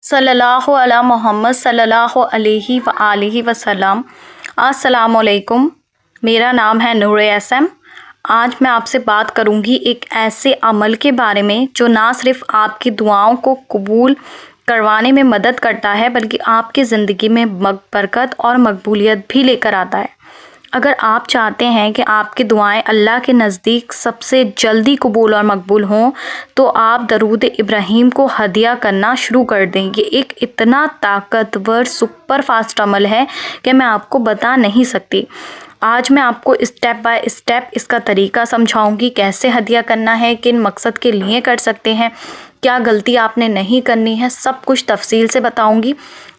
सल्लल्लाहु अला मोहम्मद सल्लल्लाहु अलैहि व आलिहि वसल्लम। अस्सलामुअलैकुम। मेरा नाम है नूर एसएम। आज मैं आपसे बात करूंगी एक ऐसे अमल के बारे में जो ना सिर्फ आपकी दुआओं को कबूल करवाने में मदद करता है बल्कि आपकी ज़िंदगी में बरकत और मकबूलियत भी लेकर आता है। अगर आप चाहते हैं कि आपकी दुआएं अल्लाह के नज़दीक सबसे जल्दी कबूल और मकबूल हों तो आप दरूद इब्राहीम को हदिया करना शुरू कर दें। ये एक इतना ताकतवर सुपर फास्ट अमल है कि मैं आपको बता नहीं सकती। आज मैं आपको स्टेप बाय स्टेप इसका तरीका समझाऊंगी, कैसे हदिया करना है, किन मकसद के लिए कर सकते हैं, क्या गलती आपने नहीं करनी है, सब कुछ तफसील से बताऊंगी।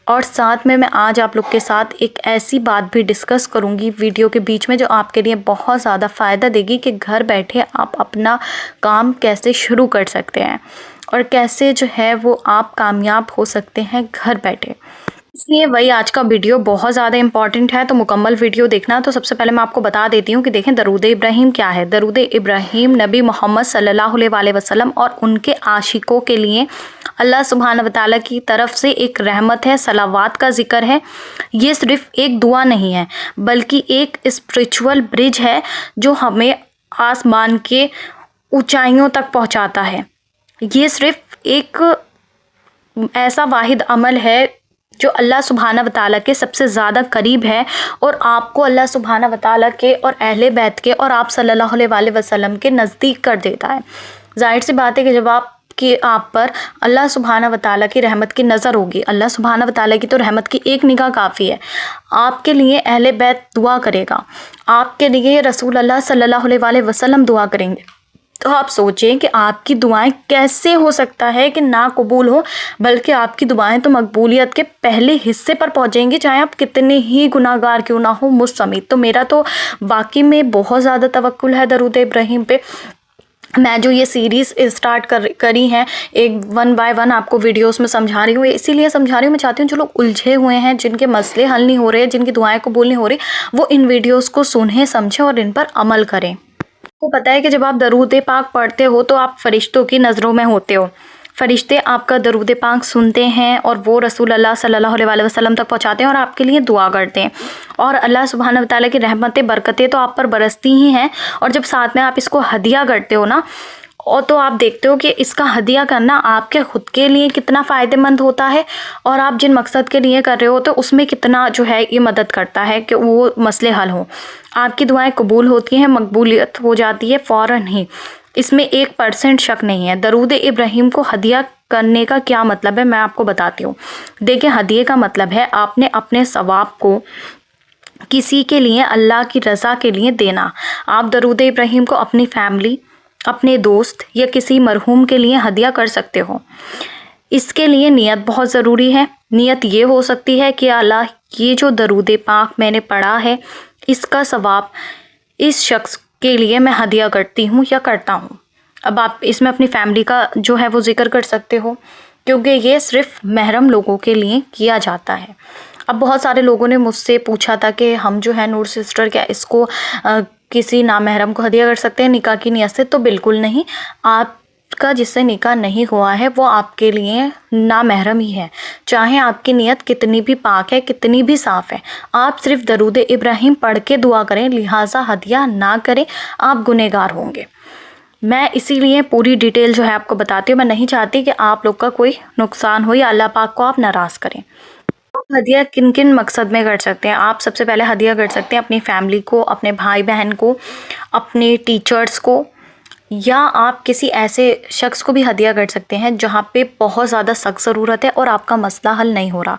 और साथ में मैं आज आप लोग के साथ एक ऐसी बात भी डिस्कस करूंगी वीडियो के बीच में जो आपके लिए बहुत ज़्यादा फ़ायदा देगी कि घर बैठे आप अपना काम कैसे शुरू कर सकते हैं और कैसे जो है वो आप कामयाब हो सकते हैं घर बैठे। इसलिए वही आज का वीडियो बहुत ज़्यादा इंपॉर्टेंट है, तो मुकम्मल वीडियो देखना। तो सबसे पहले मैं आपको बता देती हूँ कि देखें दरूद इब्राहीम क्या है। दरूद इब्राहीम नबी मोहम्मद सल्लल्लाहु अलैहि वसल्लम और उनके आशिकों के लिए अल्लाह सुब्हान व तआला की तरफ से एक रहमत है, सलावात का जिक्र है। ये सिर्फ एक दुआ नहीं है बल्कि एक स्पिरिचुअल ब्रिज है जो हमें आसमान के ऊंचाइयों तक पहुंचाता है। ये सिर्फ एक ऐसा वाहिद अमल है जो अल्लाह सुब्हाना व तआला के सबसे ज़्यादा करीब है और आपको अल्लाह सुब्हाना व तआला के और अहले बैत के और आप सल्लल्लाहु अलैहि वसल्लम के नज़दीक कर देता है। जाहिर सी बात है कि जब आप पर अल्लाह सुब्हाना व तआला की रहमत की नज़र होगी, अल्लाह सुब्हाना व तआला की तो रहमत की एक निगाह काफ़ी है। आपके लिए अहले बैत दुआ करेगा, आपके लिए रसूल अल्लाह सल्लल्लाहु अलैहि वसल्लम दुआ करेंगे। तो आप सोचें कि आपकी दुआएं कैसे हो सकता है कि ना कबूल हो, बल्कि आपकी दुआएं तो मकबूलियत के पहले हिस्से पर पहुंचेंगी, चाहे आप कितने ही गुनाहगार क्यों ना हो मुझ समेत। तो मेरा तो वाकई में बहुत ज़्यादा तवक्कुल है दरूद इब्राहीम पे। मैं जो ये सीरीज़ स्टार्ट करी है, एक वन बाय वन आपको वीडियोस में समझा रही हूँ। इसीलिए समझा रही हूँ, मैं चाहती हूँ जो लोग उलझे हुए हैं, जिनके मसले हल नहीं हो रहे, जिनकी दुआएं कबूल नहीं हो रही, वो इन वीडियोस को सुनें, समझें और इन पर अमल करें। आपको पता है कि जब आप दरूद पाक पढ़ते हो तो आप फरिश्तों की नज़रों में होते हो। फरिश्ते आपका दरूद पाक सुनते हैं और वो रसूल अल्लाह सल्लल्लाहु अलैहि वसल्लम तक पहुंचाते हैं और आपके लिए दुआ करते हैं। और अल्लाह सुब्हानहू व तआला की रहमतें बरकतें तो आप पर बरसती ही हैं। और जब साथ में आप इसको हदिया करते हो ना, और तो आप देखते हो कि इसका हदिया करना आपके ख़ुद के लिए कितना फ़ायदेमंद होता है और आप जिन मकसद के लिए कर रहे हो तो उसमें कितना जो है ये मदद करता है कि वो मसले हल हों, आपकी दुआएं कबूल होती हैं, मकबूलियत हो जाती है फ़ौरन ही। इसमें 1% शक नहीं है। दरूद इब्राहीम को हदिया करने का क्या मतलब है, मैं आपको बताती हूँ। देखिए, हदिये का मतलब है आपने अपने सवाब को किसी के लिए अल्लाह की रज़ा के लिए देना। आप दरूद इब्राहीम को अपनी फैमिली, अपने दोस्त या किसी मरहूम के लिए हदिया कर सकते हो। इसके लिए नियत बहुत ज़रूरी है। नियत ये हो सकती है कि अल्लाह, ये जो दरूद पाक मैंने पढ़ा है इसका सवाब इस शख्स के लिए मैं हदिया करती हूँ या करता हूँ। अब आप इसमें अपनी फैमिली का जो है वो जिक्र कर सकते हो, क्योंकि ये सिर्फ महरम लोगों के लिए किया जाता है। अब बहुत सारे लोगों ने मुझसे पूछा था कि हम जो है नूर सिस्टर क्या इसको किसी नामहरम को हदिया कर सकते हैं निकाह की नियत से? तो बिल्कुल नहीं। आपका जिससे निकाह नहीं हुआ है वो आपके लिए नामहरम ही है, चाहे आपकी नियत कितनी भी पाक है, कितनी भी साफ़ है। आप सिर्फ दरूद इब्राहीम पढ़ के दुआ करें, लिहाजा हदिया ना करें, आप गुनहगार होंगे। मैं इसीलिए पूरी डिटेल जो है आपको बताती हूँ। मैं नहीं चाहती कि आप लोग का कोई नुकसान हो या अल्लाह पाक को आप नाराज़ करें। हदिया किन किन मकसद में कर सकते हैं? आप सबसे पहले हदिया कर सकते हैं अपनी फैमिली को, अपने भाई बहन को, अपने टीचर्स को, या आप किसी ऐसे शख्स को भी हदिया कर सकते हैं जहाँ पे बहुत ज़्यादा सख्त ज़रूरत है और आपका मसला हल नहीं हो रहा।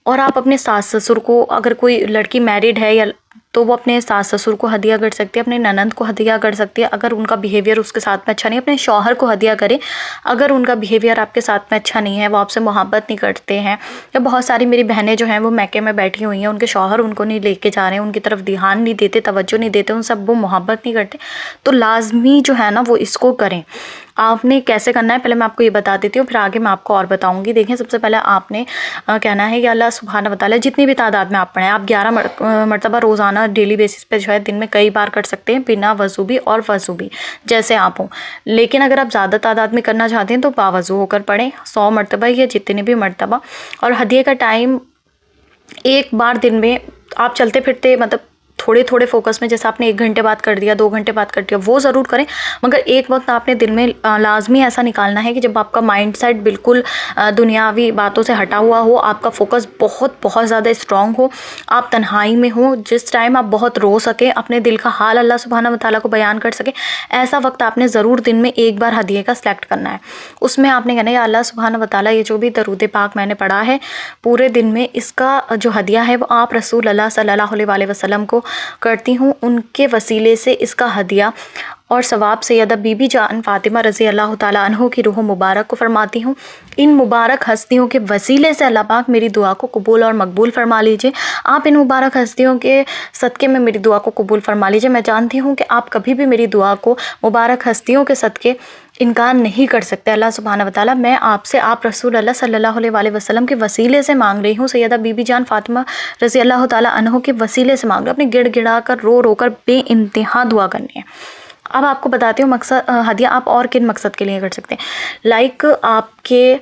और आप अपने सास ससुर को, अगर कोई लड़की मैरिड है या तो वो अपने सास ससुर को हदिया कर सकती है, अपने ननंद को हदिया कर सकती है अगर उनका बिहेवियर उसके साथ में अच्छा नहीं है। अपने शौहर को हदिया करें अगर उनका बिहेवियर आपके साथ में अच्छा नहीं है, वो आपसे मोहब्बत नहीं करते हैं। या बहुत सारी मेरी बहनें जो हैं वो मैके में बैठी हुई हैं, उनके शौहर उनको नहीं लेके जा रहे हैं, उनकी तरफ ध्यान नहीं देते, तवज्जो नहीं देते, उन सब वो मोहब्बत नहीं करते, तो लाजमी जो है ना वो इसको करें। आपने कैसे करना है पहले मैं आपको ये बता देती हूँ, फिर आगे मैं आपको और बताऊँगी। देखिए सबसे पहले आपने कहना है कि अल्लाह सुब्हानहू व तआला जितनी भी तादाद में आप पढ़ें, आप 11 मरतबा रोज़ाना डेली बेसिस पे जो है दिन में कई बार कर सकते हैं, बिना वज़ू भी और वज़ू भी, जैसे आप हों। लेकिन अगर आप ज़्यादा तादाद में करना चाहते हैं तो बावज़ू होकर पढ़ें 100 मरतबा या जितने भी मरतबा। और हदिये का टाइम एक बार दिन में आप चलते फिरते मतलब थोड़े थोड़े फोकस में, जैसे आपने 1 घंटे बाद कर दिया, 2 घंटे बाद कर दिया, वो ज़रूर करें, मगर एक वक्त आपने दिन में लाजमी ऐसा निकालना है कि जब आपका माइंड सेट बिल्कुल दुनियावी बातों से हटा हुआ हो, आपका फोकस बहुत बहुत ज़्यादा स्ट्रॉन्ग हो, आप तन्हाई में हो, जिस टाइम आप बहुत रो सकें, अपने दिल का हाल अल्लाह सुब्हानहू व तआला को बयान कर सकें, ऐसा वक्त आपने ज़रूर दिन में एक बार हदिये का सिलेक्ट करना है। उसमें आपने कहना है अल्लाह सुब्हानहू व तआला ये जो भी दरूद पाक मैंने पढ़ा है पूरे दिन में, इसका जो हदिया है वो आप रसूल अल्लाह सल्लल्लाहु अलैहि वसल्लम को करती हूँ, उनके वसीले से इसका हदिया और सवाब सैयदा बीबी जान फ़ातिमा रज़ी अल्लाह ताला अन्हो की रूह मुबारक को फरमाती हूँ। इन मुबारक हस्तियों के वसीले से अल्लाह पाक मेरी दुआ को कबूल और मकबूल फरमा लीजिए। आप इन मुबारक हस्तियों के सदक़े में मेरी दुआ को कबूल फरमा लीजिए। मैं जानती हूँ कि आप कभी भी मेरी दुआ को मुबारक हस्तियों के सदक़े इनकार नहीं कर सकते। अल्लाह सुब्हानहू व तआला मैं आपसे आप रसूल अल्लाह सल्लल्लाहु अलैहि वसल्लम के वसीले से मांग रही हूँ, सैयदा बीबी जान फ़ातिमा रज़ी अल्लाह ताला अन्हो के वसीले से मांग रही हूँ। अपने गिड़गिड़ा कर रो रो कर बेइंतहा दुआ करनी है। अब आपको बताती हूँ मकसद हदिया आप और किन मकसद के लिए कर सकते हैं। लाइक आपके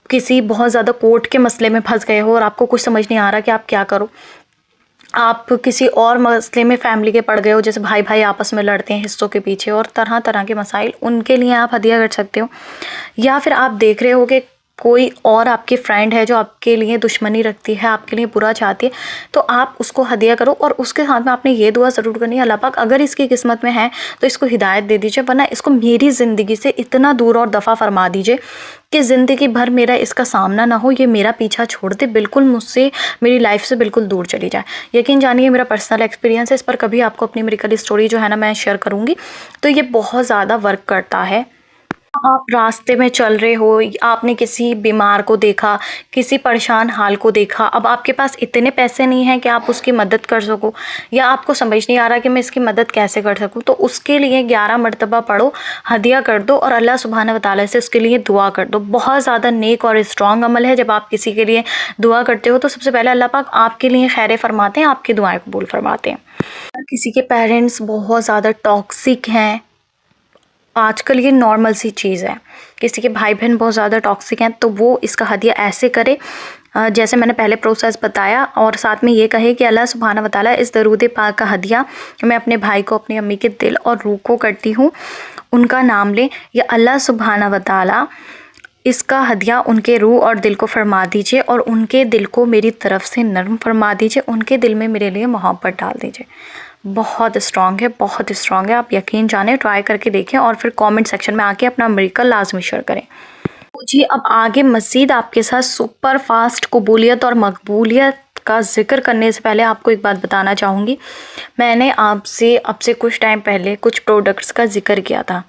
किसी बहुत ज़्यादा कोर्ट के मसले में फंस गए हो और आपको कुछ समझ नहीं आ रहा कि आप क्या करो, आप किसी और मसले में फैमिली के पड़ गए हो, जैसे भाई भाई आपस में लड़ते हैं हिस्सों के पीछे और तरह तरह के मसाइल, उनके लिए आप हदिया कर सकते हो। या फिर आप देख रहे हो कि कोई और आपकी फ्रेंड है जो आपके लिए दुश्मनी रखती है, आपके लिए बुरा चाहती है, तो आप उसको हदिया करो। और उसके साथ में आपने ये दुआ ज़रूर करनी है, अल्लाह पाक अगर इसकी किस्मत में है तो इसको हिदायत दे दीजिए, वरना इसको मेरी ज़िंदगी से इतना दूर और दफ़ा फरमा दीजिए कि ज़िंदगी भर मेरा इसका सामना ना हो, ये मेरा पीछा छोड़ दे, बिल्कुल मुझसे मेरी लाइफ से बिल्कुल दूर चली जाए। यकीन जानिए मेरा पर्सनल एक्सपीरियंस है, इस पर कभी आपको अपनी मिरेकल स्टोरी जो है ना मैं शेयर करूँगी। तो ये बहुत ज़्यादा वर्क करता है। आप रास्ते में चल रहे हो, आपने किसी बीमार को देखा, किसी परेशान हाल को देखा, अब आपके पास इतने पैसे नहीं हैं कि आप उसकी मदद कर सको, या आपको समझ नहीं आ रहा कि मैं इसकी मदद कैसे कर सकूं, तो उसके लिए 11 मरतबा पढ़ो, हदिया कर दो और अल्लाह सुब्हानहू व तआला से उसके लिए दुआ कर दो। बहुत ज़्यादा नेक और स्ट्रॉन्ग अमल है। जब आप किसी के लिए दुआ करते हो तो सबसे पहले अल्लाह पाक आपके लिए खैर फरमाते हैं, आपकी दुआएँ कबूल फरमाते हैं। किसी के पेरेंट्स बहुत ज़्यादा टॉक्सिक हैं, आजकल ये नॉर्मल सी चीज़ है, किसी के भाई बहन बहुत ज़्यादा टॉक्सिक हैं, तो वो इसका हदिया ऐसे करे जैसे मैंने पहले प्रोसेस बताया, और साथ में ये कहे कि अल्लाह सुब्हानहू व तआला इस दरूद पाक का हदिया मैं अपने भाई को, अपनी अम्मी के दिल और रूह को करती हूँ, उनका नाम लें, या अल्लाह सुब्हानहू व तआला इसका हदिया उनके रूह और दिल को फरमा दीजिए और उनके दिल को मेरी तरफ से नरम फरमा दीजिए, उनके दिल में मेरे लिए मोहब्बत डाल दीजिए। बहुत स्ट्रॉन्ग है, बहुत स्ट्रॉन्ग है। आप यकीन जाने, ट्राई करके देखें और फिर कमेंट सेक्शन में आके अपना मिरेकल लाजमी शेयर करें। जी अब आगे मज़ीद आपके साथ सुपर फास्ट कबूलियत और मकबूलियत का ज़िक्र करने से पहले आपको एक बात बताना चाहूँगी। मैंने आपसे अब से कुछ टाइम पहले कुछ प्रोडक्ट्स का ज़िक्र किया था,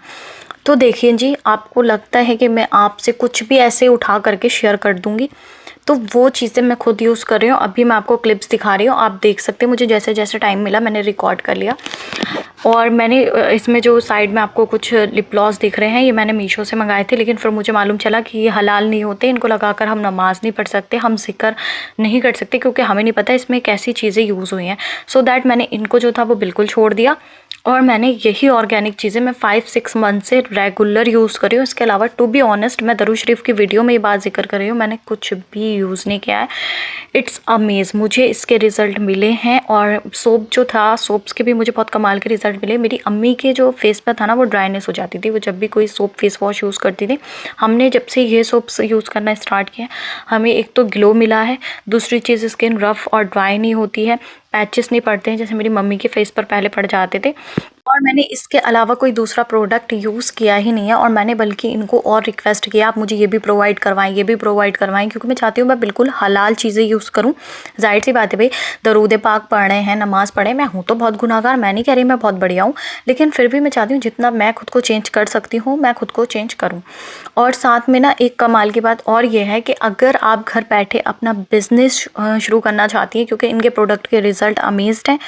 तो देखिए जी, आपको लगता है कि मैं आपसे कुछ भी ऐसे उठा करके शेयर कर दूँगी, तो वो चीज़ें मैं खुद यूज़ कर रही हूँ। अभी मैं आपको क्लिप्स दिखा रही हूँ, आप देख सकते हैं। मुझे जैसे जैसे टाइम मिला मैंने रिकॉर्ड कर लिया। और मैंने इसमें जो साइड में आपको कुछ लिप ग्लॉस दिख रहे हैं, ये मैंने मीशो से मंगाए थे, लेकिन फिर मुझे मालूम चला कि ये हलाल नहीं होते, इनको लगाकर हम नमाज़ नहीं पढ़ सकते, हम ज़िक्र नहीं कर सकते, क्योंकि हमें नहीं पता इसमें कैसी चीज़ें यूज़ हुई हैं। सो दैट मैंने इनको जो था वो बिल्कुल छोड़ दिया और मैंने यही ऑर्गेनिक चीज़ें मैं 5-6 मंथ से रेगुलर यूज़ कर रही हूँ। इसके अलावा टू बी ऑनेस्ट, मैं दरूद शरीफ की वीडियो में ये बात जिक्र कर रही हूँ, मैंने कुछ भी यूज़ नहीं किया है। इट्स अमेज, मुझे इसके रिज़ल्ट मिले हैं। और सोप जो था, सोप्स के भी मुझे बहुत कमाल के रिज़ल्ट मिले। मेरी अम्मी के जो फेस पर था ना, वो ड्राइनेस हो जाती थी, वो जब भी कोई सोप फेस वॉश यूज़ करती थी। हमने जब से ये सोप्स यूज़ करना स्टार्ट किया, हमें एक तो ग्लो मिला है, दूसरी चीज़ स्किन रफ़ और ड्राई नहीं होती है, पैचेस नहीं पड़ते हैं जैसे मेरी मम्मी के फेस पर पहले पड़ जाते थे। और मैंने इसके अलावा कोई दूसरा प्रोडक्ट यूज़ किया ही नहीं है, और मैंने बल्कि इनको और रिक्वेस्ट किया आप मुझे ये भी प्रोवाइड करवाएं, ये भी प्रोवाइड करवाएं, क्योंकि मैं चाहती हूँ मैं बिल्कुल हलाल चीज़ें यूज़ करूँ। ज़ाहिर सी बात है भाई, दरूद पाक पढ़ रहे हैं, नमाज़ पढ़े, मैं हूँ तो बहुत गुनाहगार, मैं नहीं कह रही मैं बहुत बढ़िया हूँ, लेकिन फिर भी मैं चाहती हूँ जितना मैं खुद को चेंज कर सकती हूँ मैं खुद को चेंज करूँ। और साथ में ना एक कमाल की बात और ये है कि अगर आप घर बैठे अपना बिज़नेस शुरू करना चाहती हैं, क्योंकि इनके प्रोडक्ट के रिज़ल्ट अमेज्ड हैं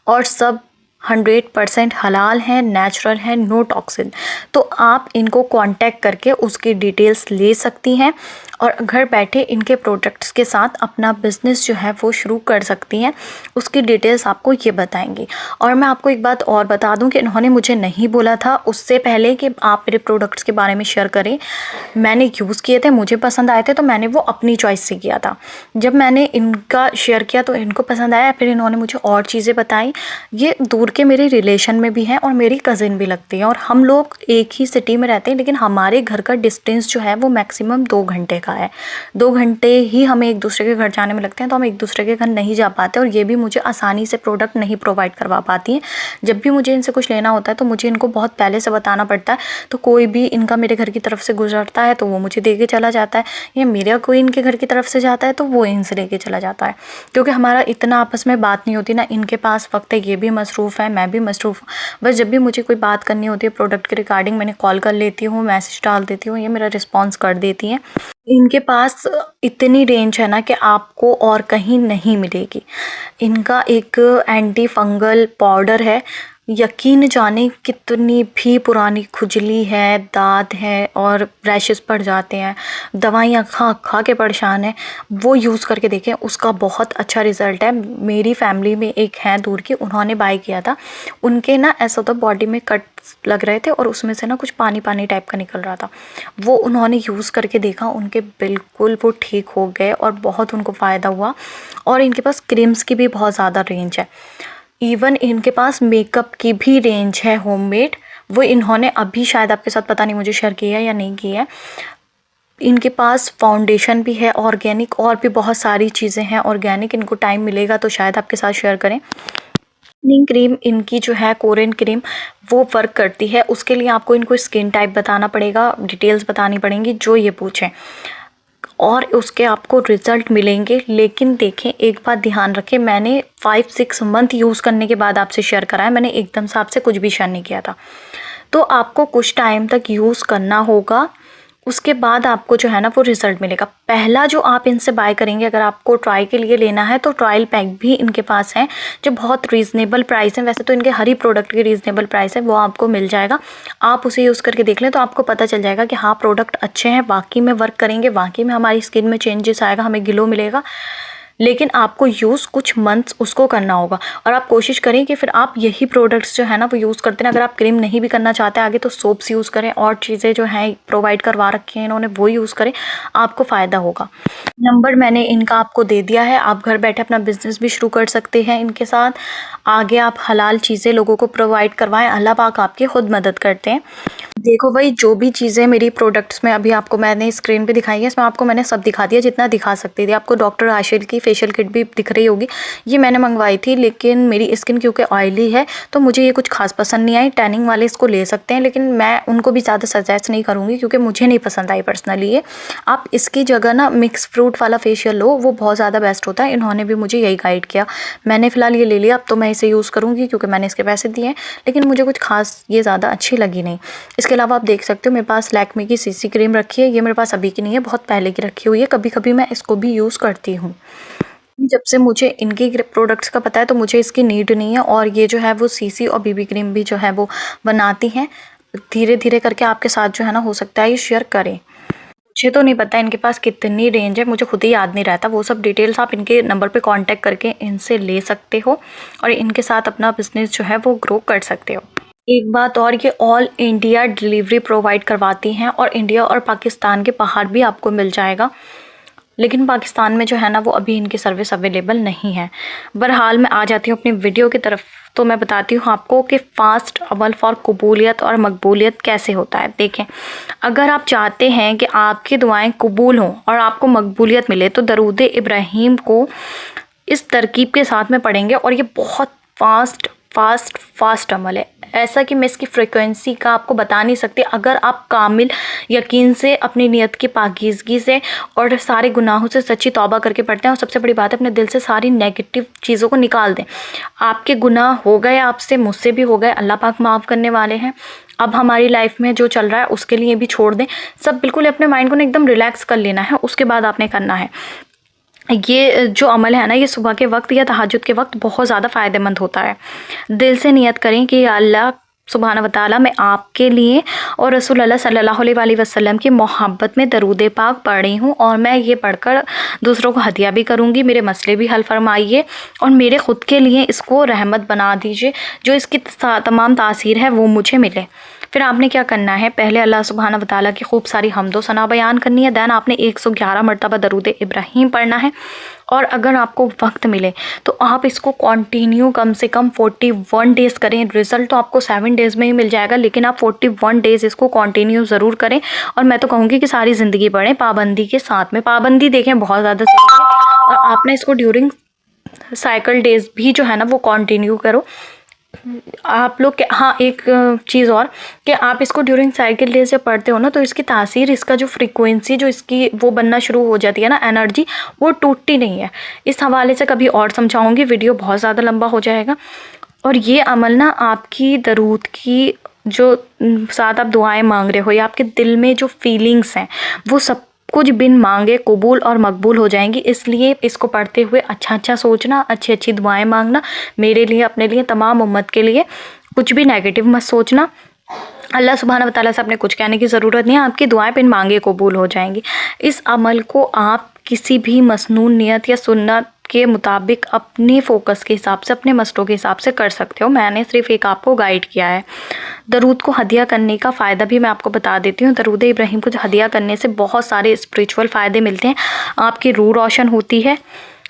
और सब 100% हलाल है, नेचुरल है, नो टॉक्सिन। तो आप इनको कांटेक्ट करके उसकी डिटेल्स ले सकती हैं और घर बैठे इनके प्रोडक्ट्स के साथ अपना बिज़नेस जो है वो शुरू कर सकती हैं। उसकी डिटेल्स आपको ये बताएंगी। और मैं आपको एक बात और बता दूं कि इन्होंने मुझे नहीं बोला था उससे पहले कि आप मेरे प्रोडक्ट्स के बारे में शेयर करें। मैंने यूज़ किए थे, मुझे पसंद आए थे, तो मैंने वो अपनी चॉइस से किया था। जब मैंने इनका शेयर किया तो इनको पसंद आया, फिर इन्होंने मुझे और चीज़ें बताई। ये दूर के मेरे रिलेशन में भी हैं और मेरी कज़िन भी लगती हैं और हम लोग एक ही सिटी में रहते हैं, लेकिन हमारे घर का डिस्टेंस जो है वो मैक्सिमम 2 घंटे का है। 2 घंटे ही हमें एक दूसरे के घर जाने में लगते हैं, तो हम एक दूसरे के घर नहीं जा पाते और ये भी मुझे आसानी से प्रोडक्ट नहीं प्रोवाइड करवा पाती हैं। जब भी मुझे इनसे कुछ लेना होता है तो मुझे इनको बहुत पहले से बताना पड़ता है। तो कोई भी इनका मेरे घर की तरफ से गुजरता है तो वो मुझे दे के चला जाता है, या मेरा कोई इनके घर की तरफ से जाता है तो वो इनसे लेके चला जाता है। क्योंकि हमारा इतना आपस में बात नहीं होती ना, इनके पास वक्त है, ये भी मसरूफ़ है, मैं भी मसरूफ़ हूँ। बस जब भी मुझे कोई बात करनी होती है प्रोडक्ट के रिगार्डिंग, मैंने कॉल कर लेती हूँ, मैसेज डाल देती हूँ, ये मेरा रिस्पॉन्स कर देती हैं। इनके पास इतनी रेंज है ना कि आपको और कहीं नहीं मिलेगी। इनका एक एंटी फंगल पाउडर है, यकीन जाने कितनी भी पुरानी खुजली है, दाद है और रैशेस पड़ जाते हैं, दवाइयाँ खा खा के परेशान है, वो यूज़ करके देखें, उसका बहुत अच्छा रिज़ल्ट है। मेरी फैमिली में एक हैं दूर की, उन्होंने बाय किया था। उनके ना ऐसा होता बॉडी में कट लग रहे थे और उसमें से ना कुछ पानी पानी टाइप का निकल रहा था। वो उन्होंने यूज़ करके देखा, उनके बिल्कुल वो ठीक हो गए और बहुत उनको फ़ायदा हुआ। और इनके पास क्रीम्स की भी बहुत ज़्यादा रेंज है। इवन इनके पास मेकअप की भी रेंज है होममेड, वो इन्होंने अभी शायद आपके साथ पता नहीं मुझे शेयर किया है या नहीं किया है। इनके पास फाउंडेशन भी है ऑर्गेनिक, और भी बहुत सारी चीज़ें हैं ऑर्गेनिक। इनको टाइम मिलेगा तो शायद आपके साथ शेयर करें। स्किनिंग क्रीम इनकी जो है कोरियन क्रीम, वो वर्क करती है। उसके लिए आपको इनको स्किन टाइप बताना पड़ेगा, डिटेल्स बतानी पड़ेंगी जो ये पूछें, और उसके आपको रिज़ल्ट मिलेंगे। लेकिन देखें, एक बात ध्यान रखें, मैंने 5-6 मंथ यूज़ करने के बाद आपसे शेयर करा है, मैंने एकदम से आपसे कुछ भी शेयर नहीं किया था। तो आपको कुछ टाइम तक यूज़ करना होगा, उसके बाद आपको जो है ना वो रिज़ल्ट मिलेगा। पहला जो आप इनसे बाय करेंगे, अगर आपको ट्राई के लिए लेना है तो ट्रायल पैक भी इनके पास हैं जो बहुत रीज़नेबल प्राइस है। वैसे तो इनके हर ही प्रोडक्ट की रीज़नेबल प्राइस है, वो आपको मिल जाएगा। आप उसे यूज़ करके देख लें तो आपको पता चल जाएगा कि हाँ, प्रोडक्ट अच्छे हैं, वाकई में वर्क करेंगे, वाकई में हमारी स्किन में चेंजेस आएगा, हमें ग्लो मिलेगा। लेकिन आपको यूज़ कुछ मंथ्स उसको करना होगा। और आप कोशिश करें कि फिर आप यही प्रोडक्ट्स जो है ना वो यूज़ करते हैं। अगर आप क्रीम नहीं भी करना चाहते आगे तो सोप्स यूज़ करें, और चीज़ें जो हैं प्रोवाइड करवा रखी हैं इन्होंने वो यूज़ करें, आपको फ़ायदा होगा। नंबर मैंने इनका आपको दे दिया है, आप घर बैठे अपना बिज़नेस भी शुरू कर सकते हैं इनके साथ। आगे आप हलाल चीज़ें लोगों को प्रोवाइड करवाएं, अल्लाह पाक आपकी खुद मदद करते हैं। देखो भाई, जो भी चीज़ें मेरी प्रोडक्ट्स में अभी आपको मैंने स्क्रीन पे दिखाई है, इसमें आपको मैंने सब दिखा दिया जितना दिखा सकती थी। आपको डॉक्टर आशिल की फेशियल किट भी दिख रही होगी, ये मैंने मंगवाई थी, लेकिन मेरी स्किन क्योंकि ऑयली है तो मुझे ये कुछ खास पसंद नहीं आई। टैनिंग वाले इसको ले सकते हैं, लेकिन मैं उनको भी ज़्यादा सजेस्ट नहीं करूँगी क्योंकि मुझे नहीं पसंद आई पर्सनली ये। आप इसकी जगह ना मिक्स फ्रूट वाला फेशियल लो, वो बहुत ज़्यादा बेस्ट होता है। इन्होंने भी मुझे यही गाइड किया, मैंने फ़िलहाल ये ले लिया। अब तो मैं इसे यूज़ करूँगी क्योंकि मैंने इसके पैसे दिए हैं, लेकिन मुझे कुछ खास ये ज़्यादा अच्छी लगी नहीं। इसके अलावा आप देख सकते हो मेरे पास लैक्मे की सीसी क्रीम रखी है, ये मेरे पास अभी की नहीं है, बहुत पहले की रखी हुई है। कभी कभी मैं इसको भी यूज़ करती हूँ। जब से मुझे इनके प्रोडक्ट्स का पता है तो मुझे इसकी नीड नहीं है। और ये जो है वो सीसी और बीबी क्रीम भी जो है वो बनाती हैं। धीरे धीरे करके आपके साथ जो है ना हो सकता है ये शेयर करें। मुझे तो नहीं पता इनके पास कितनी रेंज है, मुझे खुद ही याद नहीं रहता। वो सब डिटेल्स आप इनके नंबर पे कांटेक्ट करके इनसे ले सकते हो और इनके साथ अपना बिजनेस जो है वो ग्रो कर सकते हो। एक बात और, ये ऑल इंडिया डिलीवरी प्रोवाइड करवाती हैं और इंडिया और पाकिस्तान के बाहर भी आपको मिल जाएगा, लेकिन पाकिस्तान में जो है ना वो अभी इनकी सर्विस अवेलेबल नहीं है। बहरहाल मैं आ जाती हूँ अपनी वीडियो की तरफ, तो मैं बताती हूँ आपको कि फ़ास्ट अमल फॉर कबूलियत और मकबूलियत कैसे होता है। देखें, अगर आप चाहते हैं कि आपकी दुआएं कबूल हों और आपको मकबूलियत मिले तो दरूद इब्राहीम को इस तरकीब के साथ में पढ़ेंगे। और ये बहुत फास्ट अमल है, ऐसा कि मैं इसकी फ्रिक्वेंसी का आपको बता नहीं सकती। अगर आप कामिल यकीन से अपनी नियत की पाकीज़गी से और सारे गुनाहों से सच्ची तौबा करके पढ़ते हैं, और सबसे बड़ी बात है अपने दिल से सारी नेगेटिव चीज़ों को निकाल दें। आपके गुनाह हो गए, आपसे मुझसे भी हो गए, अल्लाह पाक माफ़ करने वाले हैं। अब हमारी लाइफ में जो चल रहा है उसके लिए भी छोड़ दें, सब बिल्कुल अपने माइंड को ना एकदम रिलैक्स कर लेना है, उसके बाद आपने करना है। ये जो अमल है ना, ये सुबह के वक्त या तहज्जुद के वक्त बहुत ज़्यादा फ़ायदेमंद होता है। दिल से नियत करें कि या अल्लाह सुब्हान व तआला, मैं आपके लिए और रसूल अल्लाह सल्लल्लाहु अलैहि वसल्लम की मोहब्बत में दरूद पाक पढ़ी हूँ और मैं ये पढ़कर दूसरों को हदिया भी करूँगी। मेरे मसले भी हल फरमाइए और मेरे ख़ुद के लिए इसको रहमत बना दीजिए, जो इसकी तमाम तासीर है वो मुझे मिले। फिर आपने क्या करना है, पहले अल्लाह सुब्हानहू व तआला की खूब सारी हम्दो सना बयान करनी है। दैन आपने 111 मरतबा दरूद इब्राहीम पढ़ना है। और अगर आपको वक्त मिले तो आप इसको कंटिन्यू कम से कम 41 डेज़ करें। रिज़ल्ट तो आपको 7 डेज़ में ही मिल जाएगा, लेकिन आप 41 डेज़ इसको कंटिन्यू ज़रूर करें। और मैं तो कहूँगी कि सारी ज़िंदगी पढ़ें पाबंदी के साथ में। पाबंदी देखें बहुत ज़्यादा ज़रूरी है, और आपने इसको ड्यूरिंग साइकिल डेज़ भी जो है ना वो कंटिन्यू करो। आप लोग हाँ, एक चीज़ और कि आप इसको ड्यूरिंग साइकिल डेज जब पढ़ते हो ना, तो इसकी तासीर, इसका जो फ्रीक्वेंसी जो इसकी वो बनना शुरू हो जाती है ना, एनर्जी, वो टूटती नहीं है। इस हवाले से कभी और समझाऊंगी, वीडियो बहुत ज़्यादा लंबा हो जाएगा। और ये अमल ना आपकी दरूद की जो साथ आप दुआएं मांग रहे हो या आपके दिल में जो फीलिंग्स हैं वो सब कुछ बिन मांगे कबूल और मकबूल हो जाएंगी। इसलिए इसको पढ़ते हुए अच्छा सोचना, अच्छी अच्छी दुआएं मांगना, मेरे लिए, अपने लिए, तमाम उम्मत के लिए। कुछ भी नेगेटिव मत सोचना। अल्लाह सुब्हानहू व तआला से अपने कुछ कहने की ज़रूरत नहीं है, आपकी दुआएं बिन मांगे कबूल हो जाएंगी। इस अमल को आप किसी भी मसनून नियत या सुन्नत के मुताबिक अपने फ़ोकस के हिसाब से, अपने मसलों के हिसाब से कर सकते हो। मैंने सिर्फ एक आपको गाइड किया है। दरूद को हदिया करने का फ़ायदा भी मैं आपको बता देती हूँ। दरूद इब्राहीम को हदिया करने से बहुत सारे स्पिरिचुअल फ़ायदे मिलते हैं। आपकी रूह रोशन होती है,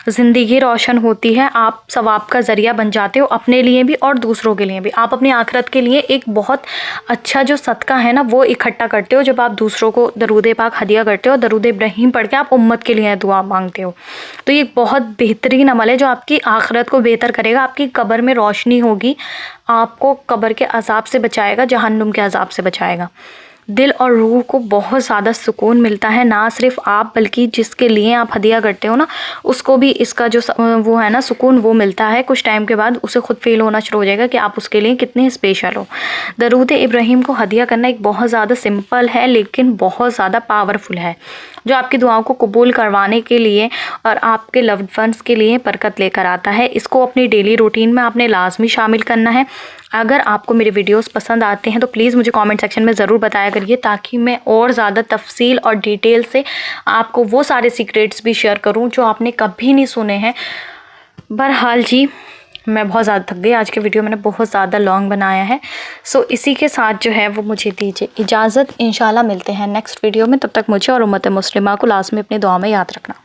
ज़िंदगी रोशन होती है, आप सवाब का ज़रिया बन जाते हो अपने लिए भी और दूसरों के लिए भी। आप अपनी आखिरत के लिए एक बहुत अच्छा जो सदका है ना वो इकट्ठा करते हो जब आप दूसरों को दरूद पाक हदिया करते हो। दरूद इब्राहीम पढ़ के आप उम्मत के लिए दुआ मांगते हो। तो ये एक बहुत बेहतरीन अमल है जो आपकी आखिरत को बेहतर करेगा, आपकी कब्र में रोशनी होगी, आपको कब्र के अजाब से बचाएगा, जहन्नुम के अजाब से बचाएगा। दिल और रूह को बहुत ज़्यादा सुकून मिलता है। ना सिर्फ आप बल्कि जिसके लिए आप हदिया करते हो ना उसको भी इसका जो वो है ना सुकून वो मिलता है। कुछ टाइम के बाद उसे खुद फील होना शुरू हो जाएगा कि आप उसके लिए कितने स्पेशल हो। दरूद इब्राहीम को हदिया करना एक बहुत ज़्यादा सिंपल है लेकिन बहुत ज़्यादा पावरफुल है, जो आपकी दुआओं को कबूल करवाने के लिए और आपके लव्ड वंस के लिए बरकत लेकर आता है। इसको अपनी डेली रूटीन में आपने लाजमी शामिल करना है। अगर आपको मेरे वीडियोस पसंद आते हैं तो प्लीज़ मुझे कमेंट सेक्शन में ज़रूर बताया करिए, ताकि मैं और ज़्यादा तफसील और डिटेल से आपको वो सारे सीक्रेट्स भी शेयर करूं जो आपने कभी नहीं सुने हैं। बहरहाल जी, मैं बहुत ज़्यादा थक गई, आज के वीडियो मैंने बहुत ज़्यादा लॉन्ग बनाया है। सो इसी के साथ जो है वो मुझे दीजिए इजाज़त। इंशाल्लाह मिलते हैं नेक्स्ट वीडियो में। तब तक मुझे और उम्मत मुस्लिमा को लाज़मी अपनी दुआ में याद रखना।